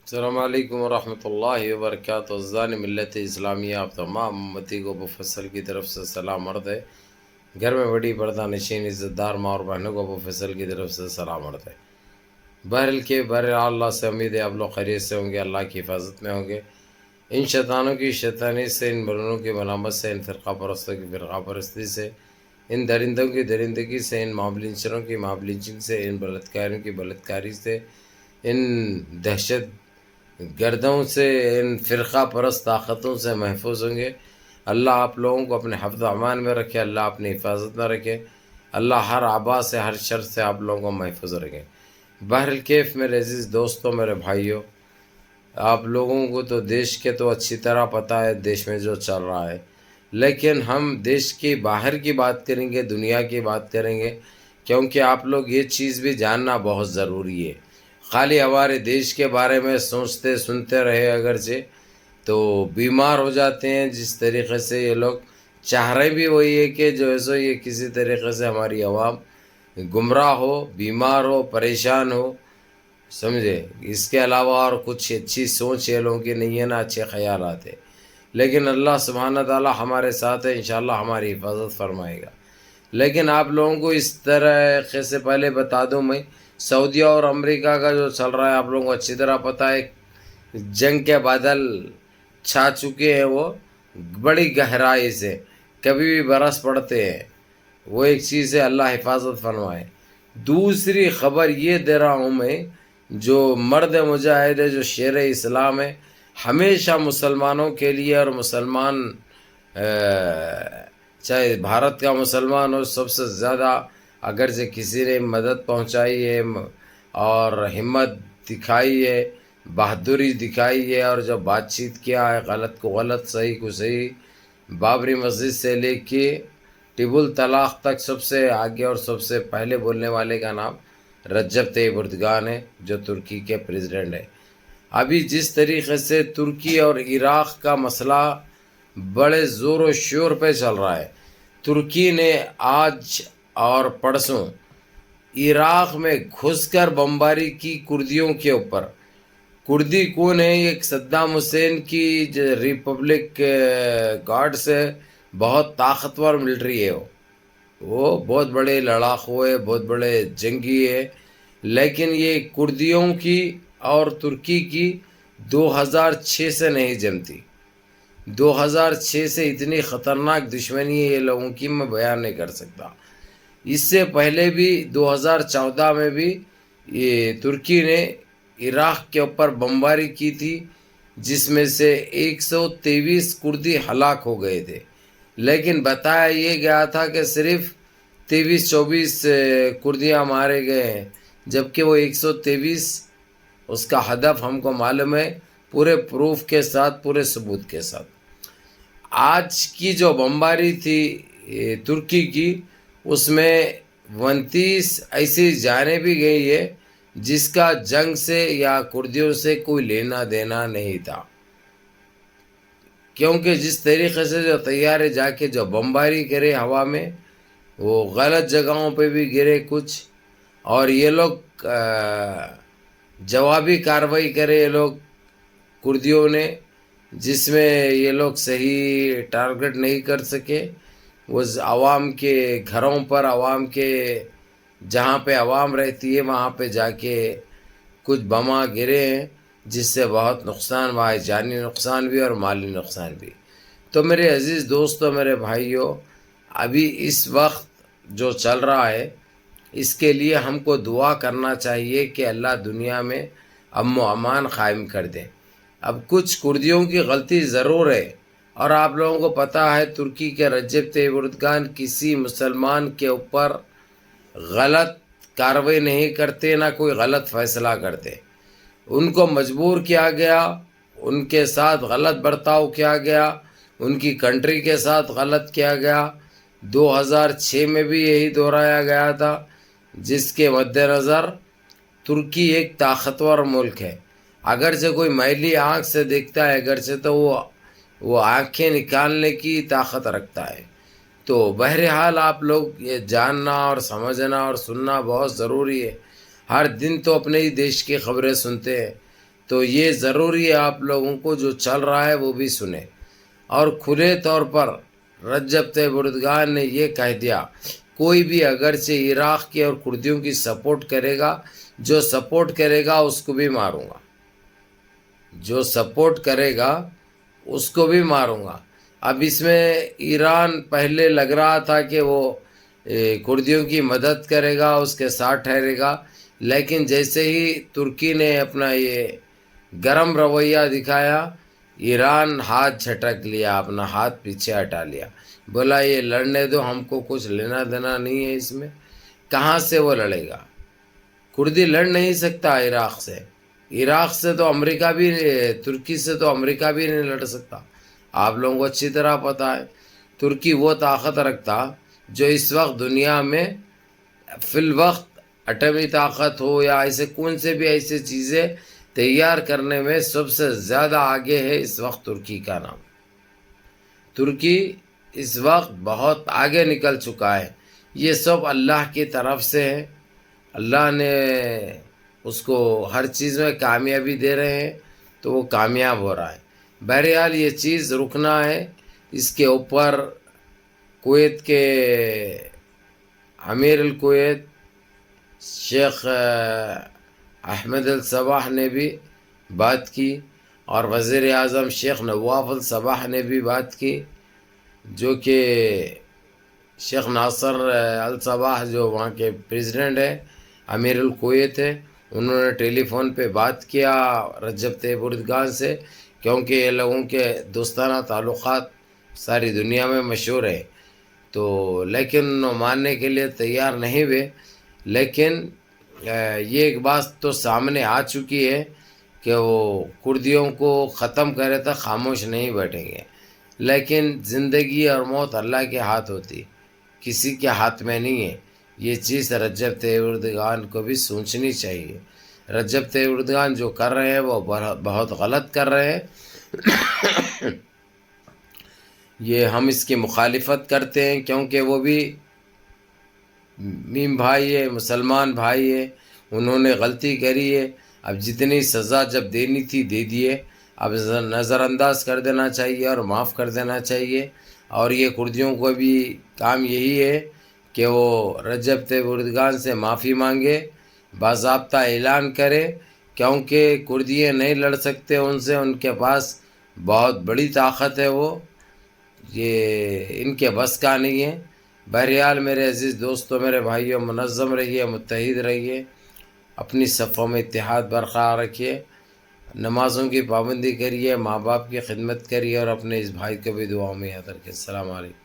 السلام علیکم ورحمۃ اللہ وبرکاتہ۔ عزیزان ملت اسلامیہ، آپ تمام امتی کو ابو فصل کی طرف سے سلام عرض ہے۔ گھر میں بڑی پردہ نشین عزت دار ماں اور بہنوں کو ابو فصل کی طرف سے سلام عرض ہے۔ بہرحال اللہ سے امید ہے آپ لوگ خیریت سے ہوں گے، اللہ کی حفاظت میں ہوں گے۔ ان شیطانوں کی شیطانی سے، ان ملونوں کی ملامت سے، ان فرقہ پرستوں کی فرقہ پرستی سے، ان درندوں کی درندگی سے، ان ماب لنچروں کی ماب لنچنگ سے، ان بلاتکاریوں کی بلاتکاری سے، ان دہشت گردوں سے، ان فرقہ پرست طاقتوں سے محفوظ ہوں گے۔ اللہ آپ لوگوں کو اپنے حفظ و امان میں رکھے، اللہ اپنی حفاظت میں رکھے، اللہ ہر آبا سے، ہر شر سے آپ لوگوں کو محفوظ رکھے۔ بہرکیف میرے عزیز دوستوں، میرے بھائیوں، آپ لوگوں کو تو دیش کے تو اچھی طرح پتہ ہے دیش میں جو چل رہا ہے، لیکن ہم دیش کی باہر کی بات کریں گے، دنیا کی بات کریں گے، کیونکہ آپ لوگ یہ چیز بھی جاننا بہت ضروری ہے۔ خالی ہمارے دیش کے بارے میں سوچتے سنتے رہے اگرچہ تو بیمار ہو جاتے ہیں۔ جس طریقے سے یہ لوگ چاہ رہے بھی وہی ہے کہ جو ایسو یہ کسی طریقے سے ہماری عوام گمراہ ہو، بیمار ہو، پریشان ہو، سمجھے۔ اس کے علاوہ اور کچھ اچھی سوچ یہ لوگوں کی نہیں ہے، نہ اچھے خیالات ہیں، لیکن اللہ سبحانہ تعالیٰ ہمارے ساتھ ہے، انشاءاللہ ہماری حفاظت فرمائے گا۔ لیکن آپ لوگوں کو اس طرح سے پہلے بتا دوں، میں سعودیہ اور امریکہ کا جو چل رہا ہے آپ لوگوں کو اچھی طرح پتہ ہے، جنگ کے بادل چھا چکے ہیں، وہ بڑی گہرائی سے کبھی بھی برس پڑتے ہیں، وہ ایک چیز ہے، اللہ حفاظت فرمائے۔ دوسری خبر یہ دے رہا ہوں میں، جو مرد مجاہد ہے، جو شیر اسلام ہے، ہمیشہ مسلمانوں کے لیے، اور مسلمان چاہے بھارت کا مسلمان ہو، سب سے زیادہ اگرچہ کسی نے مدد پہنچائی ہے اور ہمت دکھائی ہے، بہادری دکھائی ہے، اور جو بات چیت کیا ہے، غلط کو غلط، صحیح کو صحیح، بابری مسجد سے لے کے ٹیب الطلاق تک سب سے آگے اور سب سے پہلے بولنے والے کا نام رجب طیب اردگان ہے، جو ترکی کے پریزیڈنٹ ہے۔ ابھی جس طریقے سے ترکی اور عراق کا مسئلہ بڑے زور و شور پہ چل رہا ہے، ترکی نے آج اور پرسوں عراق میں گھس کر بمباری کی کردیوں کے اوپر۔ کردی کون ہے؟ ایک صدام حسین کی ریپبلک گارڈ سے بہت طاقتور ملٹری ہے، وہ بہت بڑے لڑاکو ہے، بہت بڑے جنگی ہے، لیکن یہ کردیوں کی اور ترکی کی 2006 سے نہیں جمتی۔ 2006 سے اتنی خطرناک دشمنی ہے یہ لوگوں کی، میں بیان نہیں کر سکتا۔ اس سے پہلے بھی 2014 میں بھی یہ ترکی نے عراق کے اوپر بمباری کی تھی، جس میں سے 123 کردی ہلاک ہو گئے تھے، لیکن بتایا یہ گیا تھا کہ صرف 23-24 کردیاں مارے گئے ہیں، جبکہ وہ 123 اس کا ہدف ہم کو معلوم ہے، پورے پروف کے ساتھ، پورے ثبوت کے ساتھ۔ آج کی جو بمباری تھی ترکی کی، اس میں 29 ایسی جانیں بھی گئی ہے جس کا جنگ سے یا کردیوں سے کوئی لینا دینا نہیں تھا، کیونکہ جس طریقے سے جو طیارے جا کے جو بمباری کرے ہوا میں، وہ غلط جگہوں پہ بھی گرے کچھ، اور یہ لوگ جوابی کارروائی کرے یہ لوگ کردیوں نے، جس میں یہ لوگ صحیح ٹارگٹ نہیں کر سکے۔ وہ عوام کے گھروں پر، عوام کے جہاں پہ عوام رہتی ہے وہاں پہ جا کے کچھ بماں گرے ہیں، جس سے بہت نقصان ہوا ہے، جانی نقصان بھی اور مالی نقصان بھی۔ تو میرے عزیز دوستو، میرے بھائیوں، ابھی اس وقت جو چل رہا ہے، اس کے لیے ہم کو دعا کرنا چاہیے کہ اللہ دنیا میں امن و امان قائم کر دے۔ اب کچھ کردیوں کی غلطی ضرور ہے، اور آپ لوگوں کو پتہ ہے ترکی کے رجب طیب اردگان کسی مسلمان کے اوپر غلط کارروائی نہیں کرتے، نہ کوئی غلط فیصلہ کرتے۔ ان کو مجبور کیا گیا، ان کے ساتھ غلط برتاؤ کیا گیا، ان کی کنٹری کے ساتھ غلط کیا گیا۔ 2006 میں بھی یہی دہرایا گیا تھا، جس کے مد نظر ترکی ایک طاقتور ملک ہے، اگرچہ کوئی میلی آنکھ سے دیکھتا ہے، اگرچہ تو وہ آنکھیں نکالنے کی طاقت رکھتا ہے۔ تو بہرحال آپ لوگ یہ جاننا اور سمجھنا اور سننا بہت ضروری ہے۔ ہر دن تو اپنے ہی دیش کی خبریں سنتے ہیں، تو یہ ضروری ہے آپ لوگوں کو جو چل رہا ہے وہ بھی سنیں. اور کھلے طور پر رجب طیب اردگان نے یہ کہہ دیا کوئی بھی اگرچہ عراق کے اور کردیوں کی سپورٹ کرے گا، جو سپورٹ کرے گا اس کو بھی ماروں گا، جو سپورٹ کرے گا اس کو بھی ماروں گا. اب اس میں ایران پہلے لگ رہا تھا کہ وہ کردیوں کی مدد کرے گا، اس کے ساتھ ٹھہرے گا، لیکن جیسے ہی ترکی نے اپنا یہ گرم رویہ دکھایا، ایران ہاتھ جھٹک لیا، اپنا ہاتھ پیچھے ہٹا لیا، بولا یہ لڑنے دو، ہم کو کچھ لینا دینا نہیں ہے اس میں. کہاں سے وہ لڑے گا؟ کردی لڑ نہیں سکتا عراق سے. عراق سے تو امریکہ بھی، ترکی سے تو امریکہ بھی نہیں لڑ سکتا. آپ لوگوں کو اچھی طرح پتہ ہے ترکی وہ طاقت رکھتا جو اس وقت دنیا میں فی الوقت ایٹمی طاقت ہو یا ایسے کون سے بھی ایسے چیزیں تیار کرنے میں سب سے زیادہ آگے ہے اس وقت ترکی کا نام. ترکی اس وقت بہت آگے نکل چکا ہے. یہ سب اللہ کی طرف سے ہے، اللہ نے اس کو ہر چیز میں کامیابی دے رہے ہیں تو وہ کامیاب ہو رہا ہے. بہرحال یہ چیز رکنا ہے. اس کے اوپر کویت کے امیر الکویت شیخ احمد الصباح نے بھی بات کی، اور وزیر اعظم شیخ نواف الصباح نے بھی بات کی، جو کہ شیخ ناصر الصباح جو وہاں کے پریزیڈنٹ ہیں، امیر الکویت ہے، انہوں نے ٹیلی فون پہ بات کیا رجب طیب اردگان سے، کیونکہ یہ لوگوں کے دوستانہ تعلقات ساری دنیا میں مشہور ہیں. تو لیکن ماننے کے لیے تیار نہیں ہوئے. لیکن یہ ایک بات تو سامنے آ چکی ہے کہ وہ کردیوں کو ختم کرے تک خاموش نہیں بیٹھیں گے. لیکن زندگی اور موت اللہ کے ہاتھ ہوتی، کسی کے ہاتھ میں نہیں ہے. یہ چیز رجب طیب اردگان کو بھی سوچنی چاہیے. رجب طیب اردگان جو کر رہے ہیں وہ بہت غلط کر رہے ہیں. یہ ہم اس کی مخالفت کرتے ہیں کیونکہ وہ بھی میم بھائی ہے، مسلمان بھائی ہے، انہوں نے غلطی کری ہے. اب جتنی سزا جب دینی تھی دے دیے، اب نظر انداز کر دینا چاہیے اور معاف کر دینا چاہیے. اور یہ کردیوں کو بھی کام یہی ہے کہ وہ رجب طیب اردگان سے معافی مانگے، باضابطہ اعلان کرے، کیونکہ کردی نہیں لڑ سکتے ان سے، ان کے پاس بہت بڑی طاقت ہے، وہ یہ ان کے بس کا نہیں ہے. بہرحال میرے عزیز دوستوں، میرے بھائیوں، منظم رہیے، متحد رہیے، اپنی صفوں میں اتحاد برقرار رکھیے، نمازوں کی پابندی کریے، ماں باپ کی خدمت کریے، اور اپنے اس بھائی کو بھی دعاؤں میں یاد رکھیے. السلام علیکم.